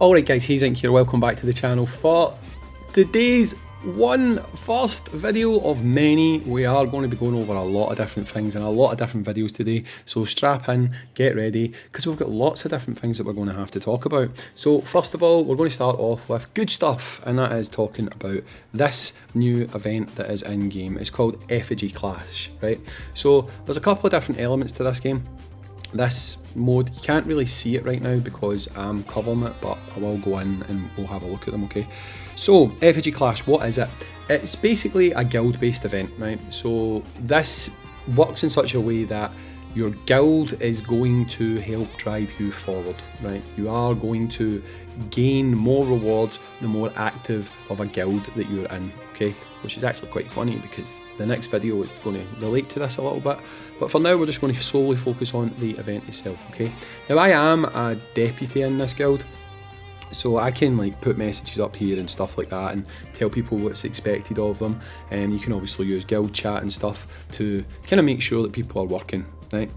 Alright guys, Hayzink here, welcome back to the channel for today's first video of many. We are going to be going over a lot of different things and a lot of different videos today, so strap in, get ready, because we've got lots of different things that we're going to have to talk about. So first of all, we're going to start off with good stuff, and that is talking about this new event that is in game. It's called Effigy Clash, right? So there's a couple of different elements to this game. This mode, you can't really see it right now because I'm covering it, but I will go in and we'll have a look at them, okay? So, Effigy Clash, what is it? It's basically a guild-based event, right? So this works in such a way that your guild is going to help drive you forward, right? You are going to gain more rewards the more active of a guild that you're in, okay? Which is actually quite funny because the next video is going to relate to this a little bit. But for now, we're just going to solely focus on the event itself, okay? Now, I am a deputy in this guild, so I can like put messages up here and stuff like that and tell people what's expected of them. And you can obviously use guild chat and stuff to kind of make sure that people are working, right?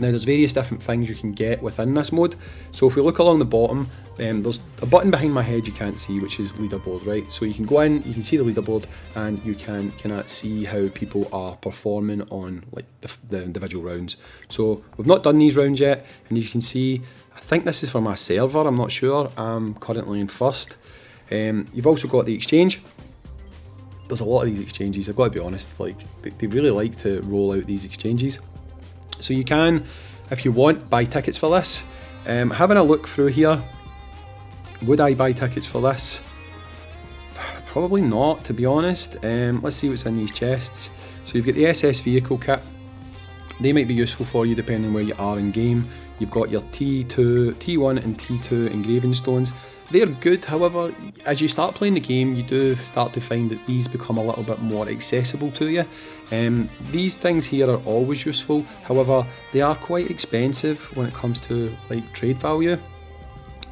Now there's various different things you can get within this mode. So if we look along the bottom, there's a button behind my head you can't see, which is leaderboard, right? So you can go in, you can see the leaderboard, and you can kind of see how people are performing on like the individual rounds. So we've not done these rounds yet, and you can see, I think this is for my server, I'm not sure, I'm currently in first. You've also got the exchange. There's a lot of these exchanges, I've got to be honest, like they really like to roll out these exchanges. So you can, if you want, buy tickets for this. Having a look through here, would I buy tickets for this? Probably not, to be honest. Let's see what's in these chests. So you've got the SS vehicle kit. They might be useful for you depending where you are in game. You've got your T2, T1 and T2 engraving stones. They're good, however, as you start playing the game, you do start to find that these become a little bit more accessible to you. These things here are always useful, however, they are quite expensive when it comes to like trade value.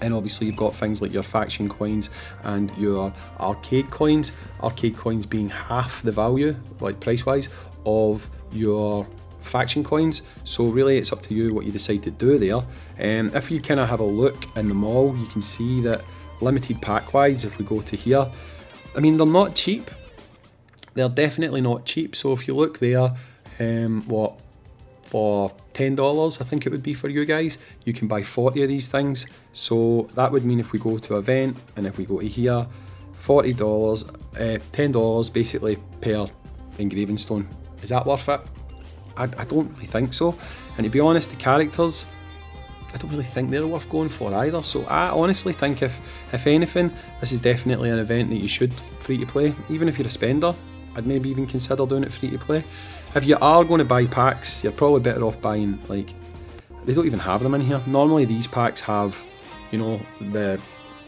And obviously you've got things like your faction coins and your arcade coins being half the value, like price-wise, of your faction coins. So really it's up to you what you decide to do there. If you kind of have a look in the mall, you can see that limited pack wise, if we go to here, I mean, they're not cheap. They're definitely not cheap. So if you look there, what, for $10 I think it would be for you guys, you can buy 40 of these things. So that would mean if we go to event and if we go to here, $40, $10 basically per engraving stone. Is that worth it? I don't really think so, and to be honest, the characters, I don't really think they're worth going for either. So I honestly think if anything, this is definitely an event that you should free to play. Even if you're a spender, I'd maybe even consider doing it free to play. If you are going to buy packs, you're probably better off buying, like, they don't even have them in here. Normally these packs have, you know, the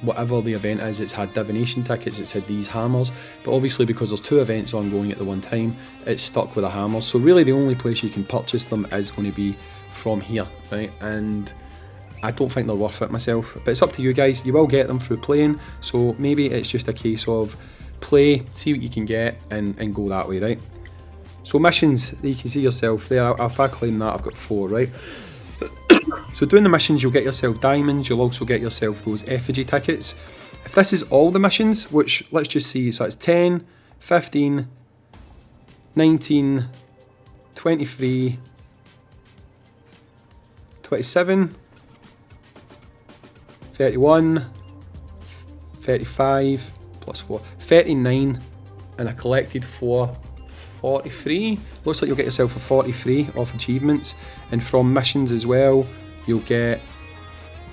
whatever the event is, it's had divination tickets, it's had these hammers, but obviously because there's two events ongoing at the one time, it's stuck with the hammers. So really the only place you can purchase them is going to be from here, right? And I don't think they're worth it myself, but it's up to you guys. You will get them through playing, so maybe it's just a case of play, see what you can get, and go that way, right? So missions, you can see yourself there, if I claim that, I've got 4, right? So doing the missions, you'll get yourself diamonds, you'll also get yourself those effigy tickets. If this is all the missions, which let's just see, so it's 10, 15, 19, 23, 27, 31, 35, plus 4, 39, and I collected 43. Looks like you'll get yourself a 43 off achievements, and from missions as well you'll get,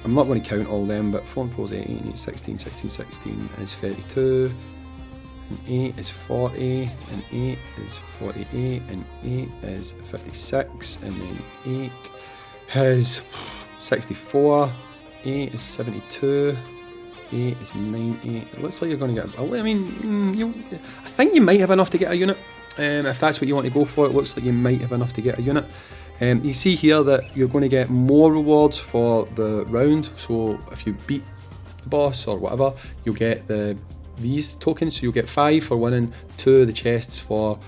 I'm not going to count all them, but 4 and 4 is 18, 8, 16, 16, 16 is 32, and 8 is 40, and 8 is 48, and 8 is 56, and then 8 is 64, 8 is 72, 8 is 90. It looks like you're going to get, I mean, I think you might have enough to get a unit. If that's what you want to go for, it looks like you might have enough to get a unit. You see here that you're going to get more rewards for the round, so if you beat the boss or whatever, you'll get these tokens, so you'll get 5 for winning 2 of the chests for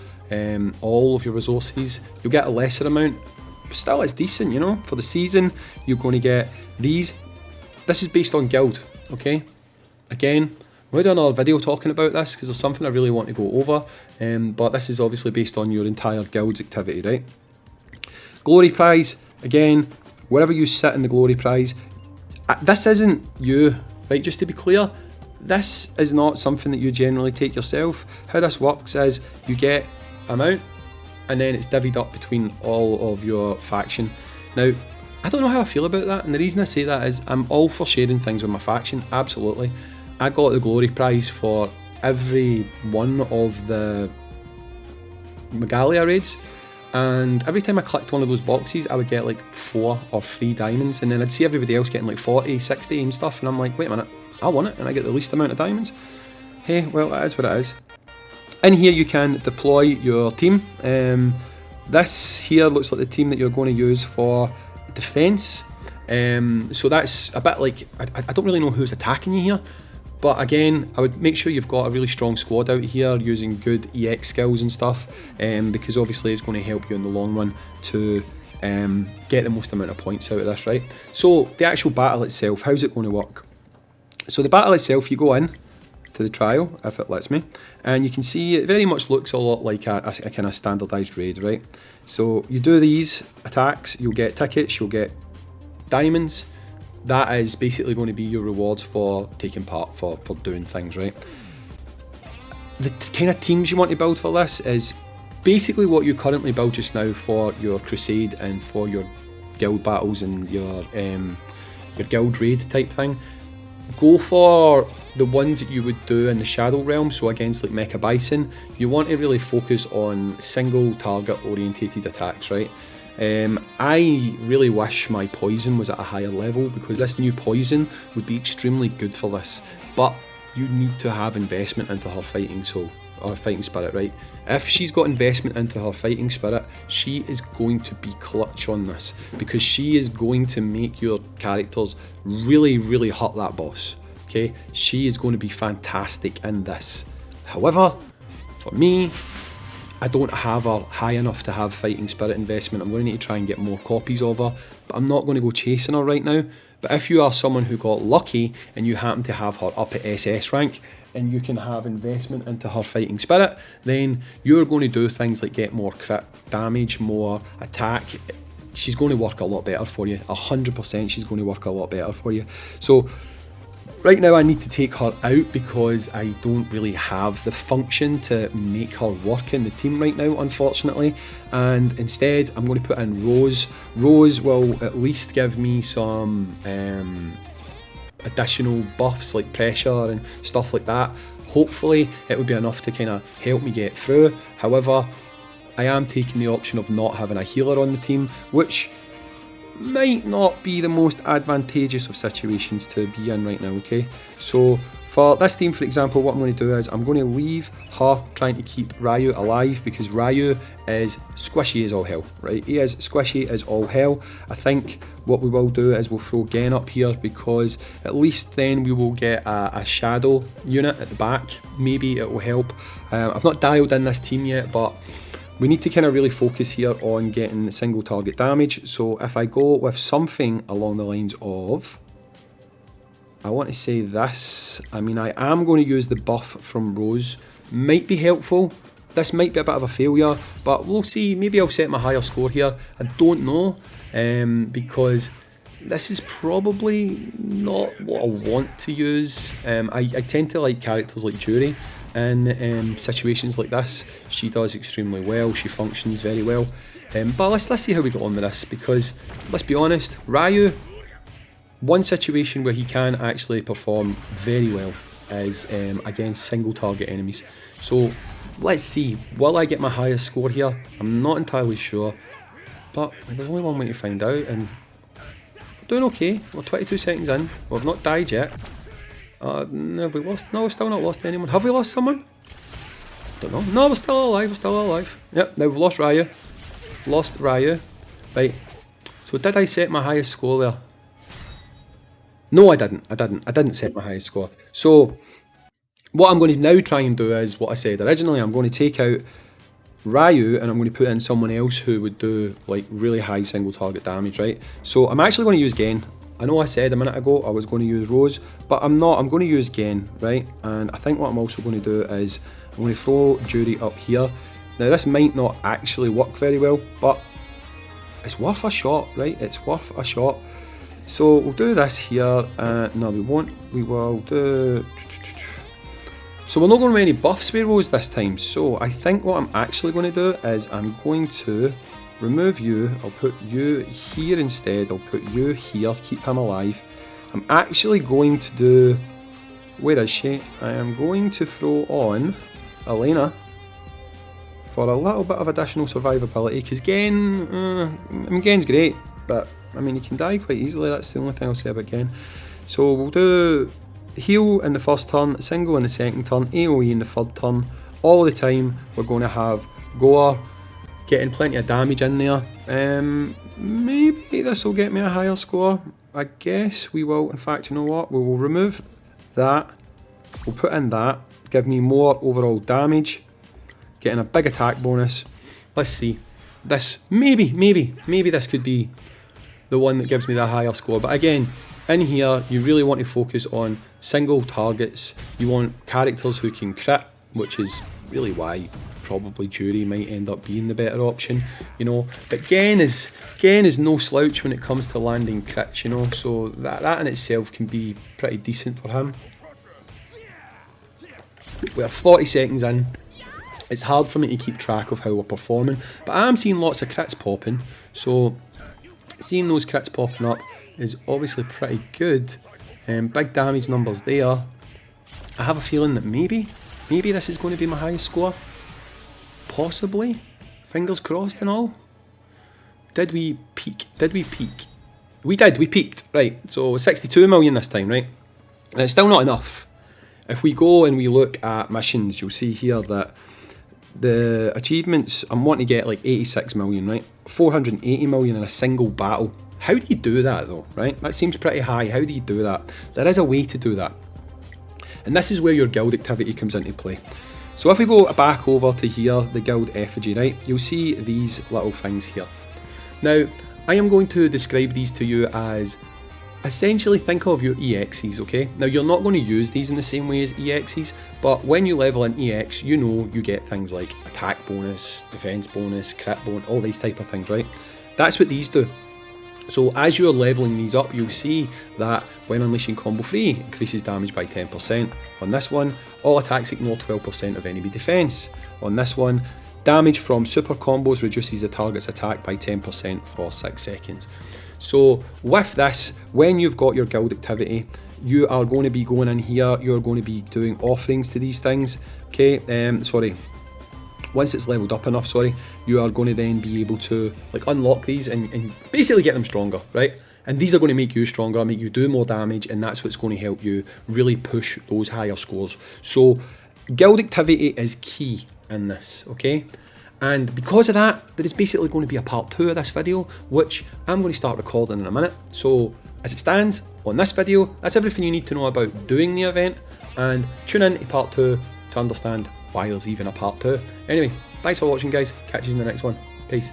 all of your resources. You'll get a lesser amount, but still it's decent, you know. For the season, you're going to get these. This is based on guild, okay? Again, we'll do another video talking about this because there's something I really want to go over, but this is obviously based on your entire guild's activity, right? Glory prize, again, wherever you sit in the glory prize, this isn't you, right? Just to be clear, this is not something that you generally take yourself. How this works is you get amount and then it's divvied up between all of your faction. Now, I don't know how I feel about that, and the reason I say that is I'm all for sharing things with my faction, absolutely. I got the glory prize for every one of the Megalia raids, and every time I clicked one of those boxes I would get like 4 or 3 diamonds, and then I'd see everybody else getting like 40, 60 and stuff, and I'm like, wait a minute, I want it and I get the least amount of diamonds. Hey, well, it is what it is. In here you can deploy your team. This here looks like the team that you're going to use for defense. So that's a bit like, I don't really know who's attacking you here, but again, I would make sure you've got a really strong squad out here using good EX skills and stuff, because obviously it's going to help you in the long run to get the most amount of points out of this, right? So the actual battle itself, how's it going to work? So the battle itself, you go in to the trial, if it lets me, and you can see it very much looks a lot like a kind of standardised raid, right? So you do these attacks, you'll get tickets, you'll get diamonds. That is basically going to be your rewards for taking part, for doing things, right? The kind of teams you want to build for this is basically what you currently build just now for your crusade and for your guild battles and your guild raid type thing. Go for the ones that you would do in the Shadow Realm, so against like Mecha Bison. You want to really focus on single target orientated attacks, right? I really wish my poison was at a higher level, because this new poison would be extremely good for this, but you need to have investment into her fighting soul, or fighting spirit, right? If she's got investment into her fighting spirit, she is going to be clutch on this, because she is going to make your characters really, really hurt that boss, okay? She is going to be fantastic in this. However, for me, I don't have her high enough to have fighting spirit investment. I'm going to need to try and get more copies of her, but I'm not going to go chasing her right now. But if you are someone who got lucky and you happen to have her up at SS rank and you can have investment into her fighting spirit, then you're going to do things like get more crit damage, more attack. She's going to work a lot better for you. 100% she's going to work a lot better for you. So right now I need to take her out because I don't really have the function to make her work in the team right now, unfortunately. And instead I'm going to put in Rose. Rose will at least give me some additional buffs like pressure and stuff like that. Hopefully it would be enough to kind of help me get through. However, I am taking the option of not having a healer on the team, which might not be the most advantageous of situations to be in right now, okay? So for this team, for example, what I'm going to do is I'm going to leave her trying to keep Ryu alive, because Ryu is squishy as all hell, right? He is squishy as all hell. I think what we will do is we'll throw Gen up here, because at least then we will get a shadow unit at the back. Maybe it will help. I've not dialed in this team yet, but we need to kind of really focus here on getting single target damage. So if I go with something along the lines of, I want to say this, I mean, I am going to use the buff from Rose. Might be helpful. This might be a bit of a failure, but we'll see. Maybe I'll set my higher score here. I don't know, because this is probably not what I want to use. I tend to like characters like Jury. In situations like this, she does extremely well, she functions very well. But let's see how we get on with this, because let's be honest, Ryu, one situation where he can actually perform very well is against single target enemies. So let's see, will I get my highest score here? I'm not entirely sure, but there's only one way to find out, and we're doing okay. We're 22 seconds in, we've not died yet. No, have we lost? No, we've still not lost anyone. Have we lost someone? Don't know. No, we're still alive, we're still alive. Yep, now we've lost Ryu. Lost Ryu. Right, so did I set my highest score there? No, I didn't set my highest score. So what I'm going to now try and do is what I said originally. I'm going to take out Ryu and I'm going to put in someone else who would do like really high single target damage, right? So I'm actually going to use Gen. I know I said a minute ago I was going to use Rose, but I'm not. I'm going to use Gen, right? And I think what I'm also going to do is I'm going to throw Judy up here. Now this might not actually work very well, but it's worth a shot, right? It's worth a shot. So we'll do this here. No, we won't. We will do... So we're not going to any buffs with Rose this time. So I think what I'm actually going to do is I'm going to remove you. I'll put you here instead. I'll put you here. Keep him alive. I'm actually going to do... Where is she? I am going to throw on Elena for a little bit of additional survivability, because Gen, I mean, Gen's great, but I mean, he can die quite easily. That's the only thing I'll say about Gen. So we'll do heal in the first turn, single in the second turn, AoE in the third turn. All the time we're going to have Goa getting plenty of damage in there. Maybe this will get me a higher score. I guess we will. In fact, you know what? We will remove that. We'll put in that. Give me more overall damage. Getting a big attack bonus. Let's see. This, maybe this could be the one that gives me the higher score. But again, in here, you really want to focus on single targets. You want characters who can crit, which is really why probably Jury might end up being the better option, you know. But Gen is no slouch when it comes to landing crits, you know. So that in itself can be pretty decent for him. We're 40 seconds in. It's hard for me to keep track of how we're performing, but I am seeing lots of crits popping, so seeing those crits popping up is obviously pretty good. Big damage numbers there. I have a feeling that maybe this is going to be my highest score. Possibly. Fingers crossed and all. Did we peak? Did we peak? We did, we peaked. Right, so 62 million this time, right? And it's still not enough. If we go and we look at missions, you'll see here that the achievements, I'm wanting to get like 86 million, right? 480 million in a single battle. How do you do that though, right? That seems pretty high. How do you do that? There is a way to do that. And this is where your guild activity comes into play. So if we go back over to here, the guild effigy, right? You'll see these little things here. Now, I am going to describe these to you as essentially think of your EXs, okay? Now you're not going to use these in the same way as EXs, but when you level an EX, you know you get things like attack bonus, defense bonus, crit bonus, all these type of things, right? That's what these do. So as you're leveling these up, you'll see that when unleashing combo 3, increases damage by 10%. On this one, all attacks ignore 12% of enemy defense. On this one, damage from super combos reduces the target's attack by 10% for 6 seconds. So with this, when you've got your guild activity, you are going to be going in here, you're going to be doing offerings to these things, okay? Once it's leveled up enough, you are going to then be able to like unlock these and basically get them stronger, right? And these are going to make you stronger, make you do more damage, and that's what's going to help you really push those higher scores. So guild activity is key in this, okay? And because of that, there is basically going to be a part 2 of this video, which I'm going to start recording in a minute. So as it stands on this video, that's everything you need to know about doing the event, and tune in to part 2 to understand why there's even a part 2. Anyway, thanks for watching guys, catch you in the next one, peace.